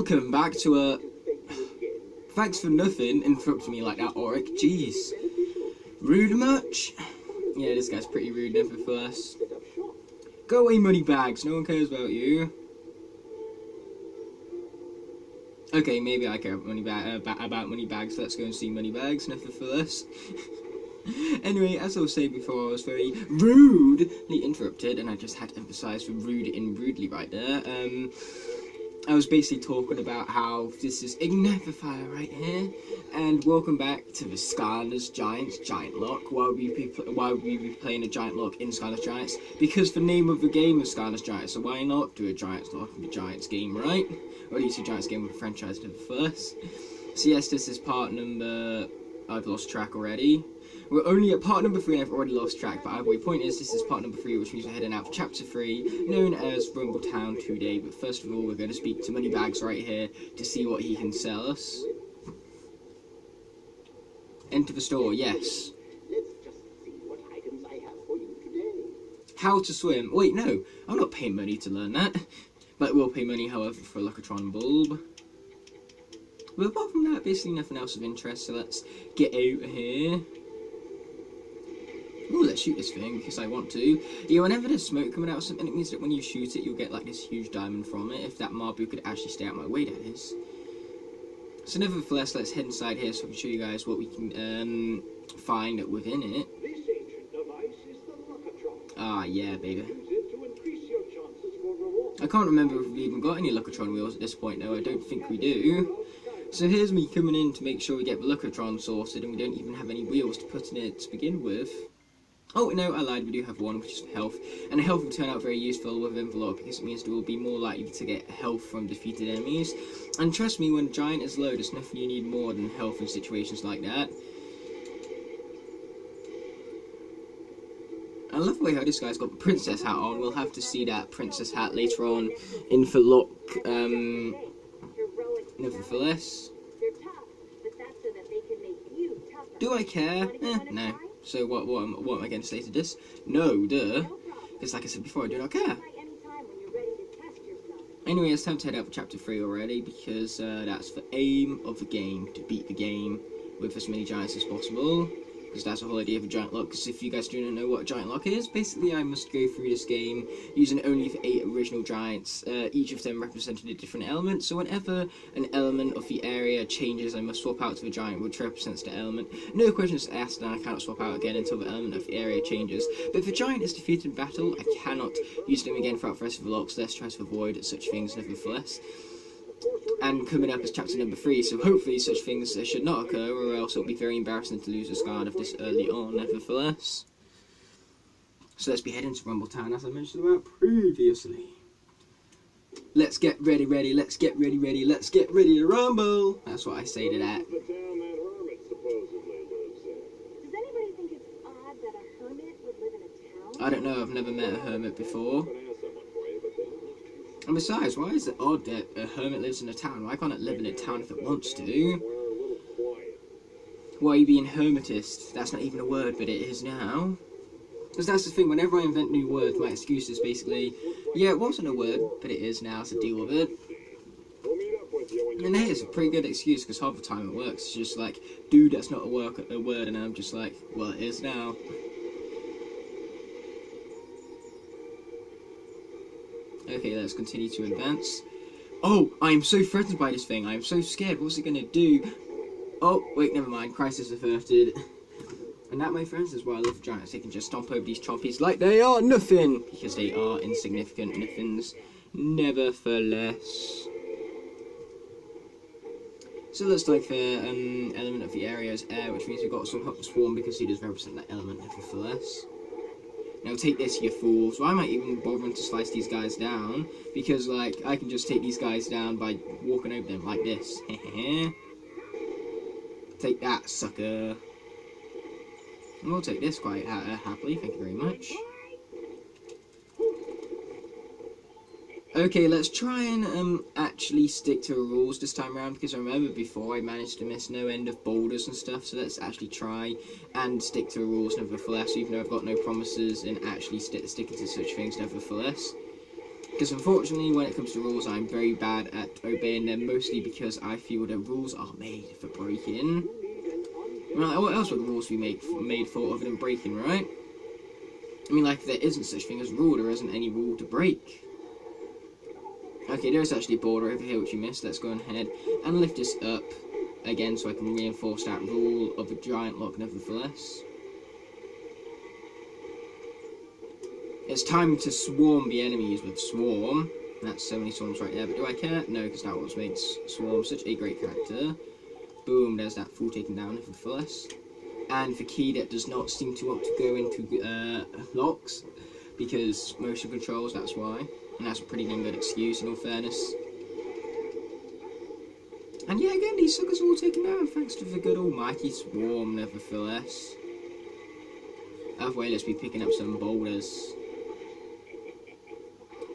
welcome back to a... Thanks for nothing, interrupting me like that, Auric. Jeez. Rude much? Yeah, this guy's pretty rude, nevertheless. Go away, moneybags. No one cares about you. Okay, maybe I care about moneybags. Let's go and see moneybags, nevertheless. Anyway, as I was saying before, I was very rudely interrupted, and I just had to emphasise the rude in rudely right there. I was basically talking about how this is Ignifify right here, and welcome back to the Skylanders Giant Locke. Why would we be playing a Giant Locke in Skylanders Giants? Because the name of the game is Skylanders Giants, so why not do a Giants Locke in the Giants game, right? Or at least a Giants game with a franchise to the first. So yes, this is part number... I've lost track already. We're only at part number 3 and I've already lost track, but either way, point is, this is part number 3, which means we're heading out to chapter 3, known as Rumble Town today. But first of all, we're going to speak to Moneybags right here to see what he can sell us. Enter the store, yes. Let's just see what items I have for you today. How to swim. Wait, no, I'm not paying money to learn that. But we'll pay money, however, for a Lockatron bulb. But apart from that, basically nothing else of interest, so let's get out of here. Ooh, let's shoot this thing, because I want to. Yeah, whenever there's smoke coming out of something, it means that when you shoot it, you'll get, like, this huge diamond from it. If that Marbu could actually stay out my way, that is. So nevertheless, let's head inside here so I can show you guys what we can find within it. This ancient device is the Lockatron. Ah, yeah, baby. Use it to increase your chances for reward. I can't remember if we've even got any Lockatron wheels at this point, though. I don't think we do. So here's me coming in to make sure we get the Lockatron sorted, and we don't even have any wheels to put in it to begin with. Oh, no, I lied, we do have one, which is health. And health will turn out very useful within the Locke, because it means we will be more likely to get health from defeated enemies. And trust me, when a giant is low, there's nothing you need more than health in situations like that. I love the way how this guy's got the princess hat on. We'll have to see that princess hat later on in the Locke, nevertheless. Do I care? No. So what am I going to say to this? No, duh. Because like I said before, I do not care. Anyway, it's time to head out for chapter 3 already, because that's the aim of the game, to beat the game with as many giants as possible. Because that's the whole idea of a Giant Locke. Because if you guys do not know what a Giant Locke is, basically I must go through this game using only the 8 original giants, each of them representing a different element. So whenever an element of the area changes, I must swap out to the giant which represents the element. No questions asked, and I cannot swap out again until the element of the area changes. But if the giant is defeated in battle, I cannot use them again throughout the rest of the Locke, so let's try to avoid such things nevertheless. And coming up is chapter number 3, so hopefully such things should not occur, or else it'll be very embarrassing to lose a Skylander this early on, nevertheless. So let's be heading to Rumble Town, as I mentioned about previously. Let's get ready, let's get ready, let's get ready to rumble! That's what I say to that. The town that hermit supposedly lives in. Does anybody think it's odd that a hermit would live in a town? I don't know, I've never met a hermit before. I'm gonna ask someone for you, but they'll look too far. And besides, why is it odd that a hermit lives in a town? Why can't it live in a town if it wants to? We're a little quiet. Why are you being hermitist? That's not even a word, but it is now. Because that's the thing, whenever I invent new words, my excuse is basically, yeah, it wasn't a word, but it is now, so deal with it. We'll meet up with you when you And hey, it's a pretty good excuse, because half the time it works. It's just like, dude, that's not a word, and I'm just like, well, it is now. Okay, let's continue to advance. Oh, I am so threatened by this thing. I am so scared. What's it going to do? Oh, wait, never mind. Crisis averted. And that, my friends, is why I love giants. They can just stomp over these chompies like they are nothing. Because they are insignificant nothings. Nevertheless. So it looks like the element of the area is air, which means we've got some hot swarm because he does represent that element, nevertheless. Now take this, you fools. Why am I even bothering to slice these guys down? Because, like, I can just take these guys down by walking over them like this. Take that, sucker. And we'll take this quite happily, thank you very much. Okay, let's try and actually stick to the rules this time around, because I remember before I managed to miss no end of boulders and stuff, so let's actually try and stick to the rules nevertheless, even though I've got no promises in actually sticking to such things nevertheless. Because unfortunately, when it comes to rules, I'm very bad at obeying them, mostly because I feel that rules are made for breaking. Right, what else would rules be made for other than breaking, right? I mean, like, there isn't such thing as rule, there isn't any rule to break. Okay, there's actually a border over here which you missed. Let's go ahead and lift this up again so I can reinforce that rule of a giant lock nevertheless. It's time to swarm the enemies with Swarm. That's so many swarms right there, but do I care? No, because that what makes Swarm such a great character. Boom, there's that fool taken down nevertheless. And the key that does not seem to want to go into locks, because motion controls, that's why. And that's a pretty damn good excuse in all fairness. And yeah, again, these suckers are all taken down thanks to the good almighty Swarm nevertheless. Either way, let's be picking up some boulders.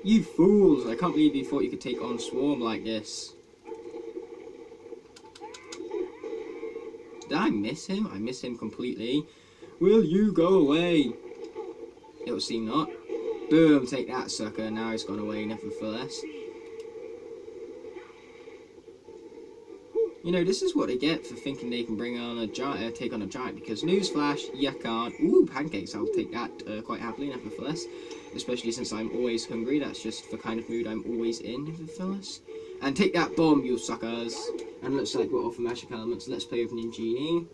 You fools! I can't believe you thought you could take on Swarm like this. Did I miss him? I miss him completely. Will you go away? It would seem not. Boom, take that sucker. Now he's gone away nevertheless. You know, this is what they get for thinking they can bring on a giant, take on a giant, because newsflash, you can't. Ooh, pancakes, I'll take that quite happily, nevertheless. Especially since I'm always hungry, that's just the kind of mood I'm always in, nevertheless. And take that bomb, you suckers. And looks like we're off for magic elements. Let's play with Ninjini,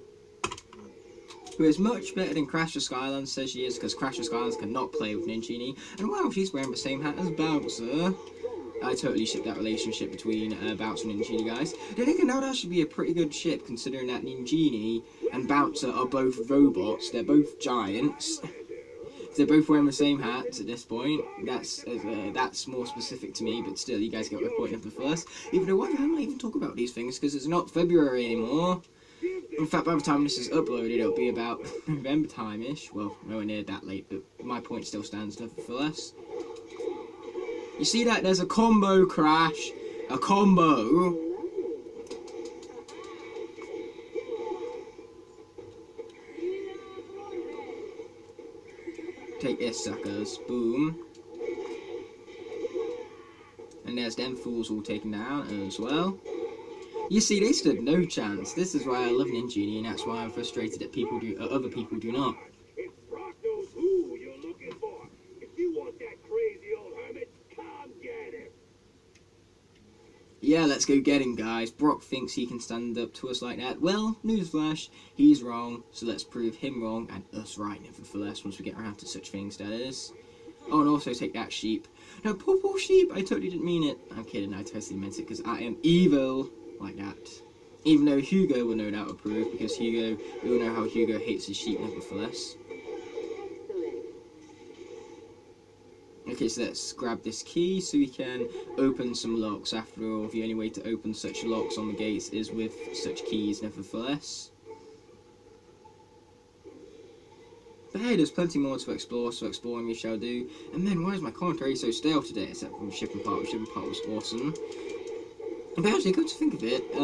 who is much better than Crash the Skylanders says she is, because Crash the Skylanders cannot play with Ninjini. And wow, she's wearing the same hat as Bowser. I totally ship that relationship between Bouncer and Ninjini, guys. Then again, that would actually be a pretty good ship, considering that Ninjini and Bouncer are both robots. They're both giants. They're both wearing the same hats at this point. That's more specific to me, but still, you guys get my point of the first. Even though, why the hell am I even talking about these things? Because it's not February anymore. In fact, by the time this is uploaded, it'll be about November time-ish. Well, nowhere near that late, but my point still stands nevertheless. You see that? There's a combo, Crash. A combo. Take this, suckers. Boom. And there's them fools all taken down as well. You see, they stood no chance. This is why I love Ninjini, and that's why I'm frustrated that other people do not. If Brock knows who you're looking for, if you want that crazy old hermit, come get him. Yeah, let's go get him, guys. Brock thinks he can stand up to us like that. Well, newsflash, he's wrong, so let's prove him wrong and us right, nevertheless, once we get around to such things, that is. Oh, and also take that sheep. No, poor sheep, I totally didn't mean it. I'm kidding, I totally meant it, because I am evil like that. Even though Hugo will no doubt approve, because we all know how Hugo hates his sheep, nevertheless. Okay, so let's grab this key so we can open some locks. After all, the only way to open such locks on the gates is with such keys, nevertheless. But hey, there's plenty more to explore, so exploring we shall do. And then, why is my commentary so stale today, except from the shipping part? The shipping part was awesome. But actually, come to think of it,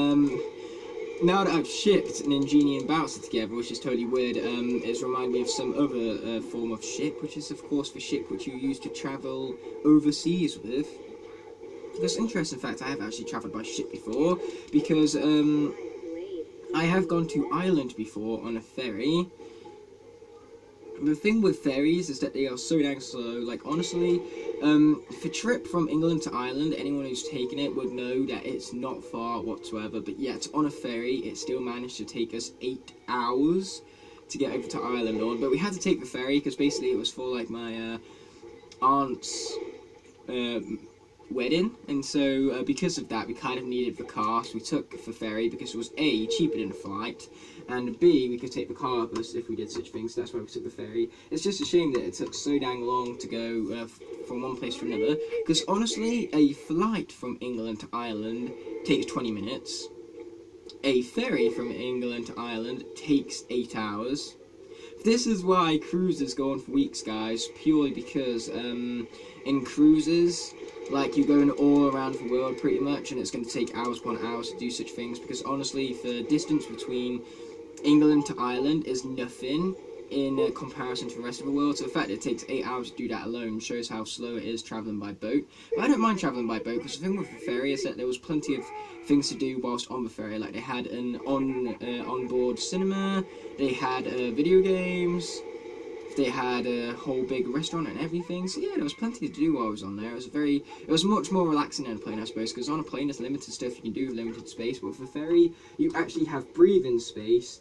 now that I've shipped Ninjini and Bouncer together, which is totally weird, it's reminded me of some other form of ship, which is, of course, the ship which you use to travel overseas with. Because, interesting fact, I have actually travelled by ship before, because I have gone to Ireland before on a ferry. The thing with ferries is that they are so dang slow. Like, honestly, the trip from England to Ireland, anyone who's taken it would know that it's not far whatsoever, but yet on a ferry it still managed to take us 8 hours to get over to Ireland on. But we had to take the ferry because basically it was for like my aunt's wedding, and so because of that we kind of needed the car, so we took the ferry because it was A, cheaper than a flight, and B, we could take the car with us if we did such things, so that's why we took the ferry. It's just a shame that it took so dang long to go from one place to another, because honestly, a flight from England to Ireland takes 20 minutes. A ferry from England to Ireland takes 8 hours. This is why cruises go on for weeks, guys, purely because in cruises, like, you're going all around the world pretty much, and it's going to take hours upon hours to do such things, because honestly, the distance between England to Ireland is nothing in comparison to the rest of the world. So the fact that it takes 8 hours to do that alone shows how slow it is travelling by boat. But I don't mind travelling by boat, because the thing with the ferry is that there was plenty of things to do whilst on the ferry. Like, they had an onboard cinema, they had video games, they had a whole big restaurant and everything. So yeah, there was plenty to do while I was on there. It was much more relaxing than a plane, I suppose, because on a plane there's limited stuff you can do with limited space, but with a ferry you actually have breathing space.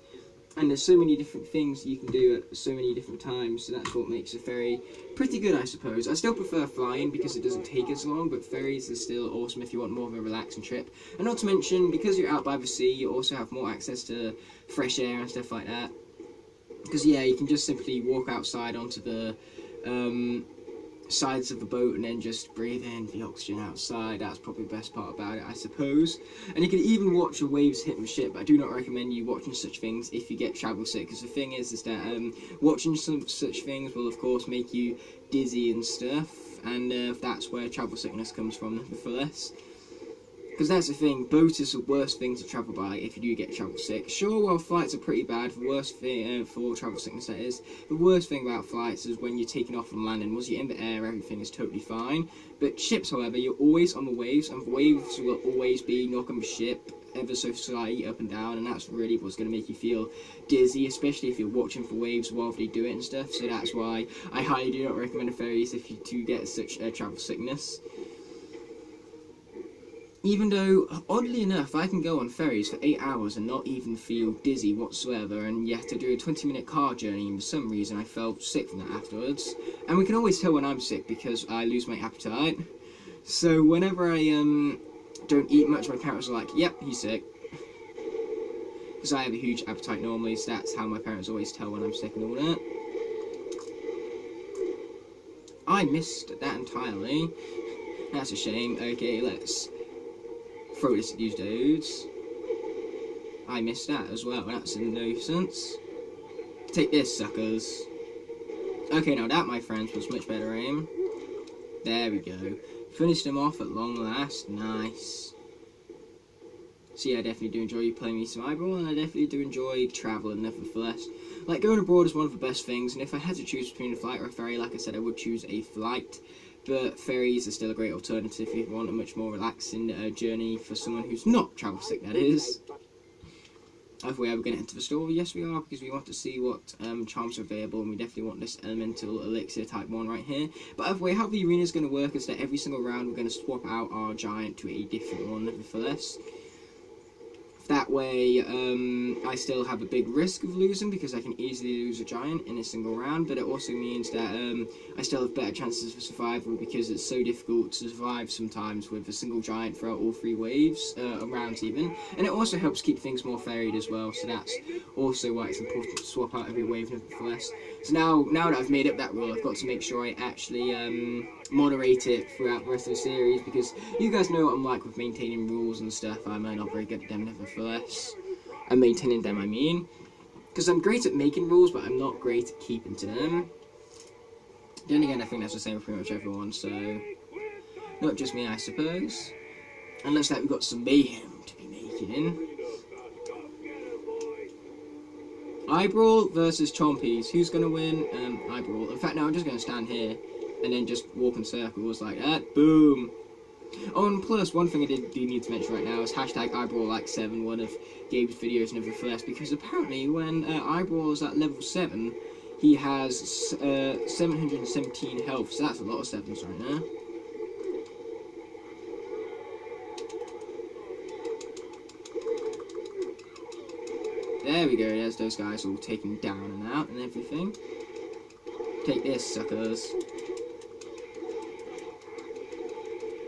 And there's so many different things you can do at so many different times, so that's what makes a ferry pretty good, I suppose. I still prefer flying because it doesn't take as long, but ferries are still awesome if you want more of a relaxing trip. And not to mention, because you're out by the sea, you also have more access to fresh air and stuff like that. Because, yeah, you can just simply walk outside onto the sides of the boat and then just breathe in the oxygen outside. That's probably the best part about it, I suppose. And you can even watch the waves hit the ship, but I do not recommend you watching such things if you get travel sick, because the thing is that watching some such things will of course make you dizzy and stuff, and that's where travel sickness comes from, nevertheless. Because that's the thing, boat is the worst thing to travel by if you do get travel sick. Sure, well, flights are pretty bad, the worst thing for travel sickness, that is. The worst thing about flights is when you're taking off and landing. Once you're in the air, everything is totally fine. But ships, however, you're always on the waves, and the waves will always be knocking the ship ever so slightly up and down, and that's really what's going to make you feel dizzy, especially if you're watching for waves while they do it and stuff. So that's why I highly do not recommend the ferries if you do get such travel sickness. Even though, oddly enough, I can go on ferries for 8 hours and not even feel dizzy whatsoever, and you have to do a 20-minute car journey, and for some reason I felt sick from that afterwards. And we can always tell when I'm sick because I lose my appetite. So whenever I don't eat much, my parents are like, yep, he's sick. Because I have a huge appetite normally, so that's how my parents always tell when I'm sick and all that. I missed that entirely. That's a shame. Okay, let's throw this at these dudes. I missed that as well, that's a nuisance. Take this, suckers. Okay, now that, my friends, was much better aim. There we go. Finished him off at long last. Nice. So yeah, I definitely do enjoy playing me some eyeball, and I definitely do enjoy travelling, nevertheless. Like, going abroad is one of the best things, and if I had to choose between a flight or a ferry, like I said, I would choose a flight. But ferries are still a great alternative if you want a much more relaxing journey for someone who's not travel sick, that is. If we are going to enter the story, yes we are, because we want to see what charms are available, and we definitely want this elemental elixir type 1 right here. But either way, how the arena is going to work is that every single round we're going to swap out our giant to a different one, nevertheless. That way, I still have a big risk of losing, because I can easily lose a giant in a single round, but it also means that I still have better chances of survival, because it's so difficult to survive sometimes with a single giant throughout all 3 waves, rounds even, and it also helps keep things more varied as well, so that's also why it's important to swap out every wave, nevertheless. So now that I've made up that rule, I've got to make sure I actually moderate it throughout the rest of the series, because you guys know what I'm like with maintaining rules and stuff. I'm not very good at them, nevertheless. And maintaining them, I mean. Because I'm great at making rules, but I'm not great at keeping to them. Then again, I think that's the same for pretty much everyone, so not just me, I suppose. And looks like we've got some mayhem to be making. Eyebrawl versus Chompies. Who's going to win? Eyebrawl. In fact, no, I'm just going to stand here and then just walk in circles like that. Boom. Oh, and plus, one thing I do need to mention right now is hashtag EyeBrawlLike7, one of Gabe's videos, nevertheless, because apparently when Eyebrawl is at level 7, he has 717 health, so that's a lot of 7s right now. There we go, there's those guys all taken down and out and everything. Take this, suckers.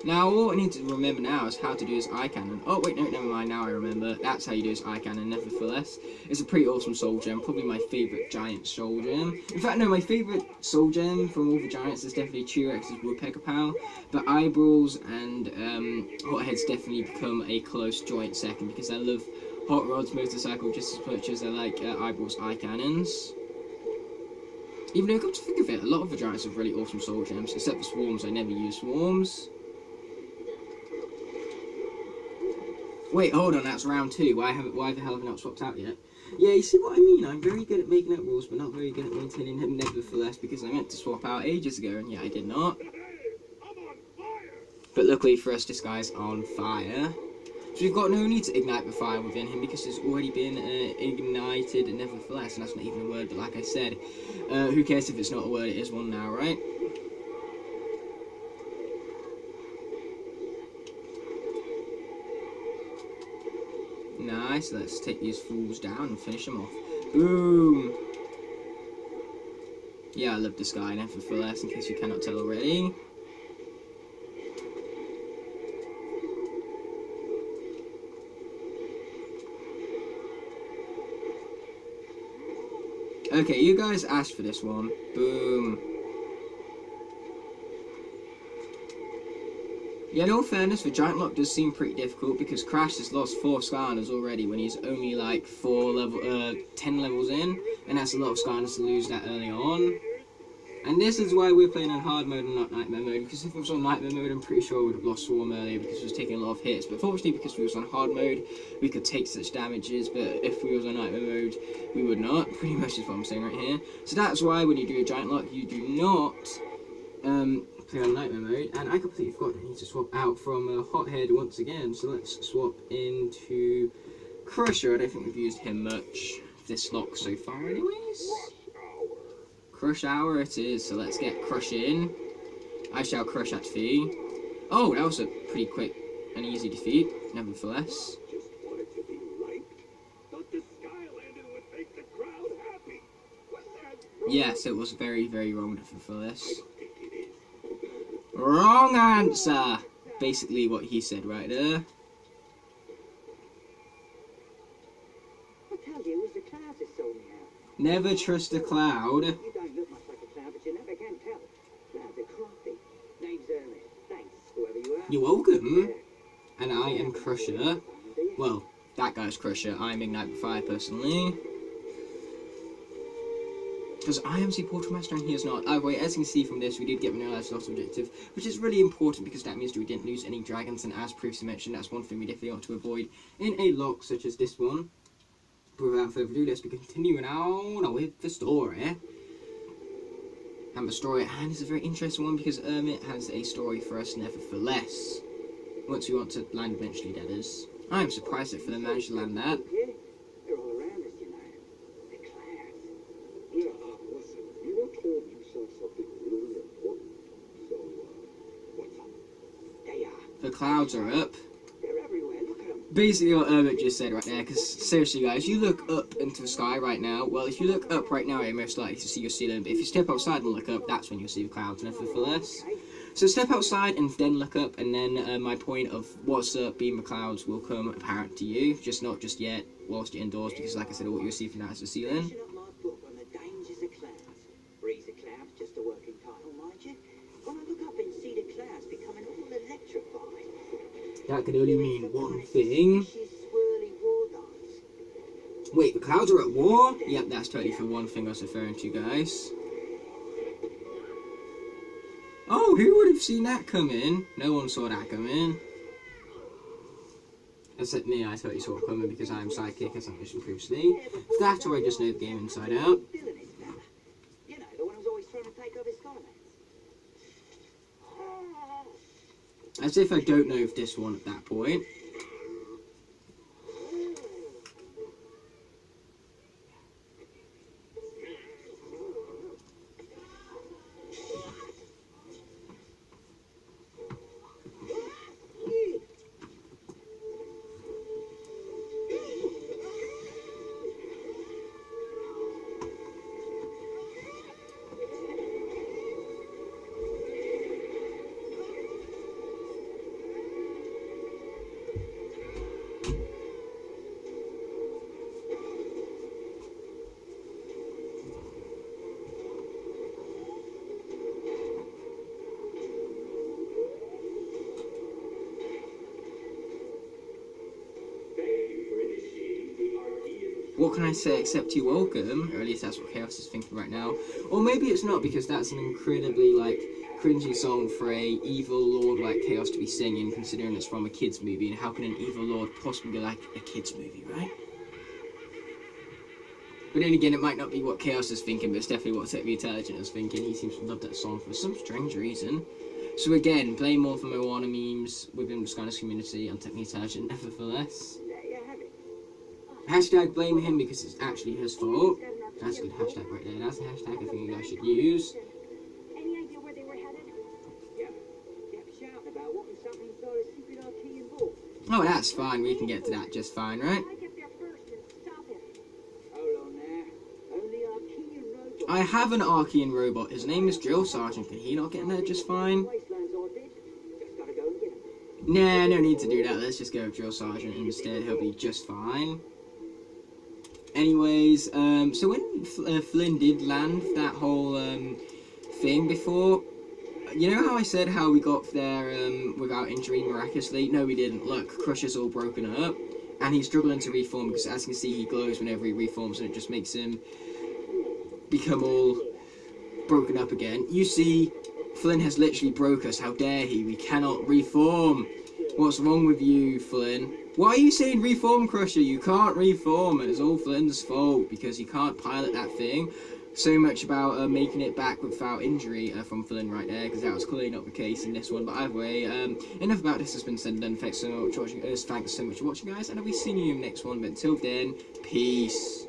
Now, all I need to remember now is how to do his eye cannon. Oh, wait, no, never mind, now I remember. That's how you do his eye cannon, nevertheless. It's a pretty awesome soul gem, probably my favourite giant soul gem. In fact, no, my favourite soul gem from all the giants is definitely T-Rex's Woodpecker Pal, but Eyebrawls and Hotheads definitely become a close joint second, because I love Hot Rod's motorcycle just as much as I like Eyebrawl's eye cannons. Even though, come to think of it, a lot of the giants have really awesome soul gems, except for Swarms. I never use Swarms. Wait, hold on, that's round 2. Why the hell have I not swapped out yet? Yeah, you see what I mean? I'm very good at making up rules, but not very good at maintaining them nevertheless, because I meant to swap out ages ago, and yeah, I did not. Hey, I'm on fire! But luckily for us, this guy's on fire. So we've got no need to ignite the fire within him, because it's already been ignited nevertheless, and that's not even a word, but like I said, who cares if it's not a word, it is one now, right? Nice, let's take these fools down and finish them off. Boom! Yeah, I love this guy, nevertheless, in case you cannot tell already. Okay, you guys asked for this one. Boom. Yeah, in all fairness, the Giant Lock does seem pretty difficult because Crash has lost 4 Skylanders already when he's only like 10 levels in, and that's a lot of Skylanders to lose that early on. And this is why we're playing on hard mode and not nightmare mode, because if it was on nightmare mode, I'm pretty sure we would have lost Swarm earlier because it was taking a lot of hits. But fortunately, because we was on hard mode, we could take such damages, but if we was on nightmare mode, we would not. Pretty much is what I'm saying right here. So that's why when you do a Giant Lock, you do not play on nightmare mode. And I completely forgot I need to swap out from Hothead once again. So let's swap into Crusher. I don't think we've used him much this lock so far anyways. Crush hour it is, so let's get Crush in. I shall crush at thee. Oh, that was a pretty quick and easy defeat, nevertheless. Just wanted to be right. Thought the Skylanders would make the crowd happy. Was that wrong? Yes, it was very, very wrong, nevertheless. I don't think it is. Wrong answer! Basically what he said right there. I tell you, it was the clouds that sold me out. Never trust a cloud. You don't look much like a cloud, but you never can tell. Clouds are crafty. Name's Hermit. Thanks, whoever you are. You're welcome. And I am Crusher. Well, that guy's Crusher. I'm Ignite the Fire, personally. Because I am Sea Portal Master and he is not. Either way, as you can see from this, we did get the No Lives Lost objective, which is really important because that means that we didn't lose any dragons, and as previously mentioned, that's one thing we definitely want to avoid in a lock such as this one. But without further ado, let's be continuing on with the story. And the story at hand is a very interesting one because it has a story for us nevertheless. Once we want to land eventually, that is. I am surprised that they managed to land that. Yeah, they're all around us, you know. The clouds. Yeah, listen, you were told you saw something really important. So, what's up? They are. The clouds are up. They're everywhere. Look at them. Basically what Herbert just said right there, because seriously guys, you look up into the sky right now, well if you look up right now you're most likely to see your ceiling, but if you step outside and look up, that's when you'll see the clouds, nevertheless. So step outside and then look up, and then my point of what's up being the clouds will come apparent to you, not just yet whilst you're indoors, because like I said, what you'll see from that is the ceiling. Finishing up my book on the dangers of clouds. Breeze of clouds, just a working title, mind you. When I look up and see the clouds becoming all electrified. That could only mean one thing. Swirly war dance. Wait, the clouds are at war? Yep, that's totally for one thing I was referring to, guys. Oh, who would have seen that come in? No one saw that come in. Except me, I totally saw it coming because I am psychic, as I mentioned previously. For that, or I just know the game inside out. You know, the one who's always trying to take over Skylanders. As if I don't know of this one at that point. What can I say except you're welcome? Or at least that's what Chaos is thinking right now. Or maybe it's not, because that's an incredibly, like, cringy song for a evil lord like Chaos to be singing, considering it's from a kid's movie, and how can an evil lord possibly be like a kid's movie, right? But then again, it might not be what Chaos is thinking, but it's definitely what Technically Intelligent is thinking. He seems to love that song for some strange reason. So again, playing more for Moana memes within the Skylanders community and Technically Intelligent, nevertheless. There you have it. Hashtag blame him because it's actually his fault. That's a good hashtag right there. That's a hashtag I think you guys should use. Any idea where they were headed? Yeah. Kept shouting about wanting something inside a secret Archean vault. Oh, that's fine. We can get to that just fine, right? I get there first and stop him. Hold on there. Only Archean robots. I have an Archean robot. His name is Drill Sergeant. Can he not get in there just fine? Wastelands I did. Just gotta go and get him. Nah, no need to do that. Let's just go with Drill Sergeant instead. He'll be just fine. Anyways, so when Flynn did land that whole thing before, you know how I said how we got there without injury miraculously? No, we didn't. Look, Crusher's all broken up, and he's struggling to reform because, as you can see, he glows whenever he reforms, and it just makes him become all broken up again. You see, Flynn has literally broke us. How dare he? We cannot reform. What's wrong with you, Flynn? Why are you saying reform, Crusher? You can't reform, and it's all Flynn's fault because you can't pilot that thing. So much about making it back without injury from Flynn right there, because that was clearly not the case in this one. But either way, enough about this has been said and done. Thanks so much for watching us. Thanks so much for watching, guys, and I'll be seeing you in the next one. But until then, peace.